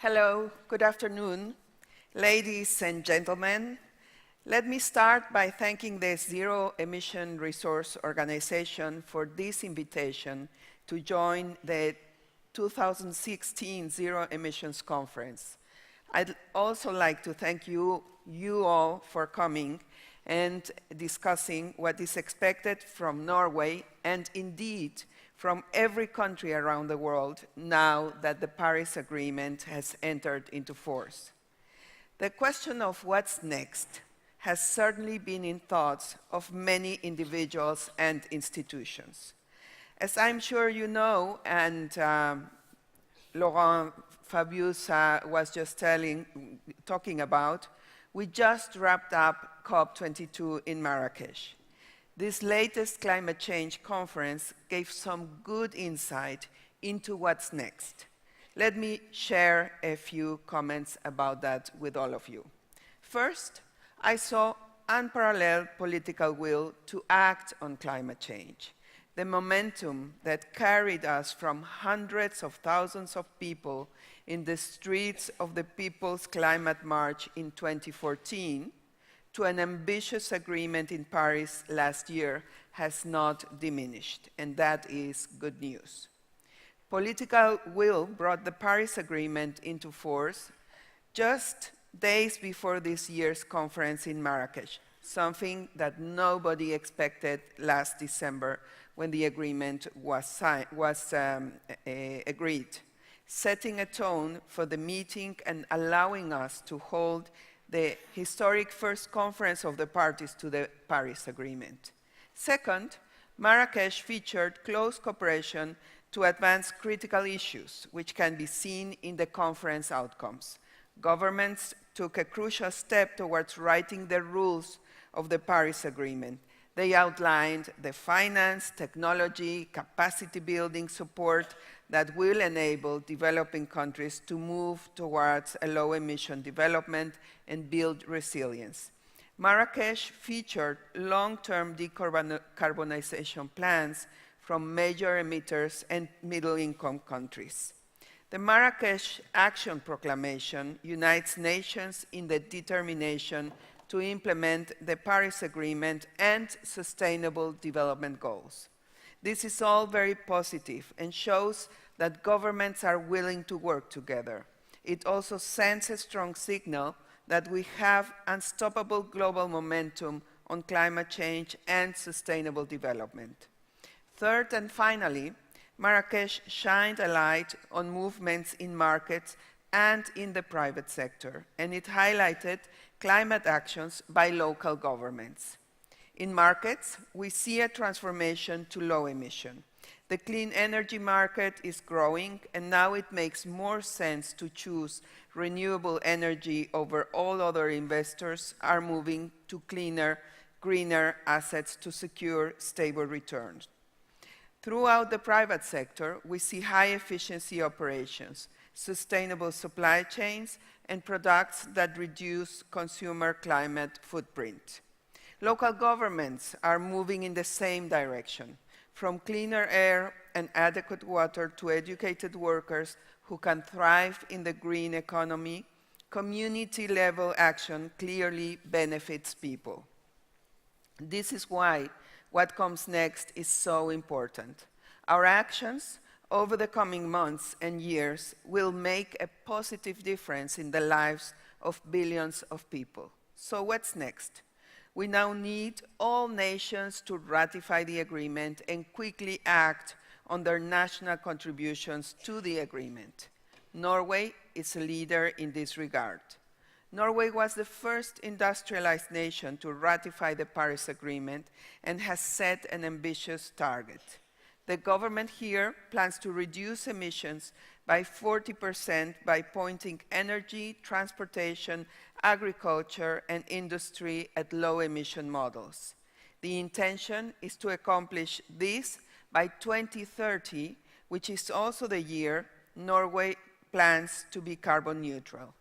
Hello, good afternoon, ladies and gentlemen. Let me start by thanking the Zero Emission Resource Organization for this invitation to join the 2016 Zero Emissions Conference. I'd also like to thank you all for coming and discussing what is expected from Norway and indeed from every country around the world now that the Paris Agreement has entered into force. The question of what's next has certainly been in thoughts of many individuals and institutions. As I'm sure you know, and Laurent Fabius was just talking about, we just wrapped up COP22 in Marrakesh. This latest climate change conference gave some good insight into what's next. Let me share a few comments about that with all of you. First, I saw unparalleled political will to act on climate change. The momentum that carried us from hundreds of thousands of people in the streets of the People's Climate March in 2014 to an ambitious agreement in Paris last year has not diminished, and that is good news. Political will brought the Paris Agreement into force just days before this year's conference in Marrakesh, something that nobody expected last December when the agreement was agreed, setting a tone for the meeting and allowing us to hold the historic first conference of the parties to the Paris Agreement. Second, Marrakesh featured close cooperation to advance critical issues, which can be seen in the conference outcomes. Governments took a crucial step towards writing the rules of the Paris Agreement. They outlined the finance, technology, capacity building support that will enable developing countries to move towards a low-emission development and build resilience. Marrakesh featured long-term decarbonization plans from major emitters and middle-income countries. The Marrakesh Action Proclamation unites nations in the determination to implement the Paris Agreement and Sustainable Development Goals. This is all very positive and shows that governments are willing to work together. It also sends a strong signal that we have unstoppable global momentum on climate change and sustainable development. Third and finally, Marrakesh shined a light on movements in markets and in the private sector, and it highlighted climate actions by local governments. In markets, we see a transformation to low emission. The clean energy market is growing, and now it makes more sense to choose renewable energy over all other investors are moving to cleaner, greener assets to secure stable returns. Throughout the private sector, we see high-efficiency operations, sustainable supply chains, and products that reduce consumer climate footprint. Local governments are moving in the same direction, from cleaner air and adequate water to educated workers who can thrive in the green economy. Community-level action clearly benefits people. This is why what comes next is so important. Our actions over the coming months and years will make a positive difference in the lives of billions of people. So what's next? We now need all nations to ratify the agreement and quickly act on their national contributions to the agreement. Norway is a leader in this regard. Norway was the first industrialized nation to ratify the Paris Agreement and has set an ambitious target. The government here plans to reduce emissions by 40% by pointing energy, transportation, agriculture, and industry at low-emission models. The intention is to accomplish this by 2030, which is also the year Norway plans to be carbon neutral.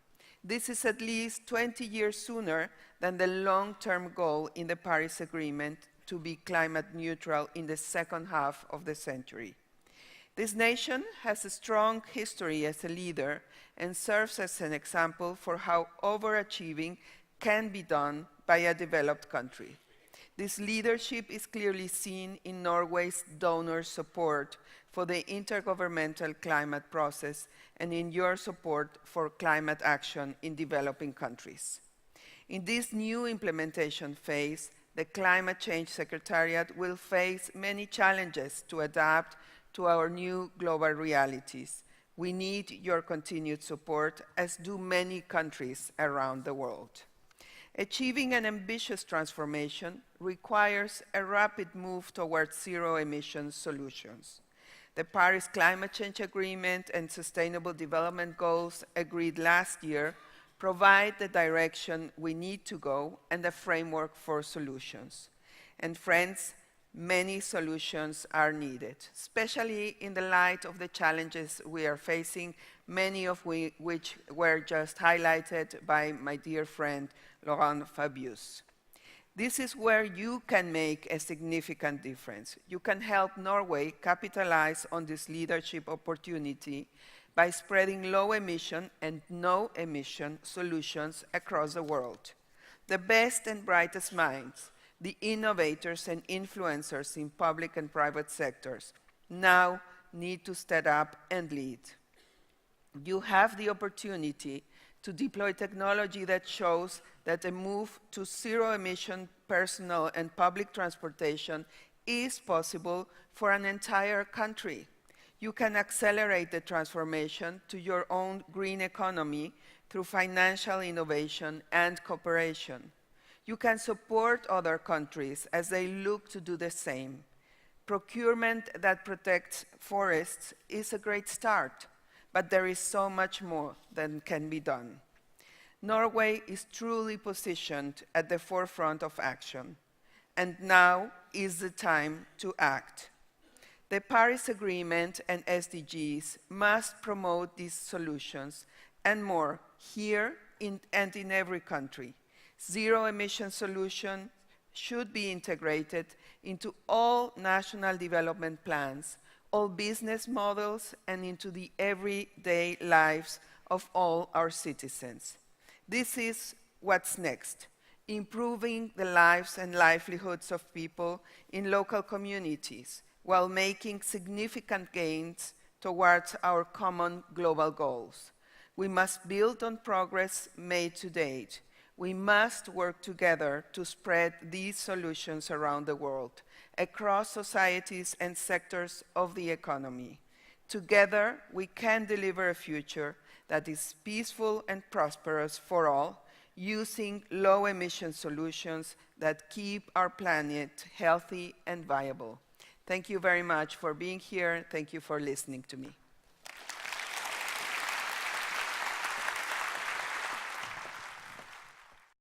This is at least 20 years sooner than the long-term goal in the Paris Agreement to be climate neutral in the second half of the century. This nation has a strong history as a leader and serves as an example for how overachieving can be done by a developed country. This leadership is clearly seen in Norway's donor support for the intergovernmental climate process and in your support for climate action in developing countries. In this new implementation phase, the Climate Change Secretariat will face many challenges to adapt to our new global realities. We need your continued support, as do many countries around the world. Achieving an ambitious transformation requires a rapid move towards zero-emission solutions. The Paris Climate Change Agreement and Sustainable Development Goals agreed last year provide the direction we need to go and a framework for solutions. And friends, many solutions are needed, especially in the light of the challenges we are facing, many of which were just highlighted by my dear friend Laurent Fabius. This is where you can make a significant difference. You can help Norway capitalize on this leadership opportunity by spreading low-emission and no-emission solutions across the world. The best and brightest minds, the innovators and influencers in public and private sectors, now need to step up and lead. You have the opportunity to deploy technology that shows that a move to zero-emission personal and public transportation is possible for an entire country. You can accelerate the transformation to your own green economy through financial innovation and cooperation. You can support other countries as they look to do the same. Procurement that protects forests is a great start, but there is so much more that can be done. Norway is truly positioned at the forefront of action, and now is the time to act. The Paris Agreement and SDGs must promote these solutions and more here and in every country. Zero-emission solutions should be integrated into all national development plans, all business models, and into the everyday lives of all our citizens. This is what's next, improving the lives and livelihoods of people in local communities while making significant gains towards our common global goals. We must build on progress made to date. We must work together to spread these solutions around the world, across societies and sectors of the economy. Together, we can deliver a future that is peaceful and prosperous for all, using low-emission solutions that keep our planet healthy and viable. Thank you very much for being here. Thank you for listening to me.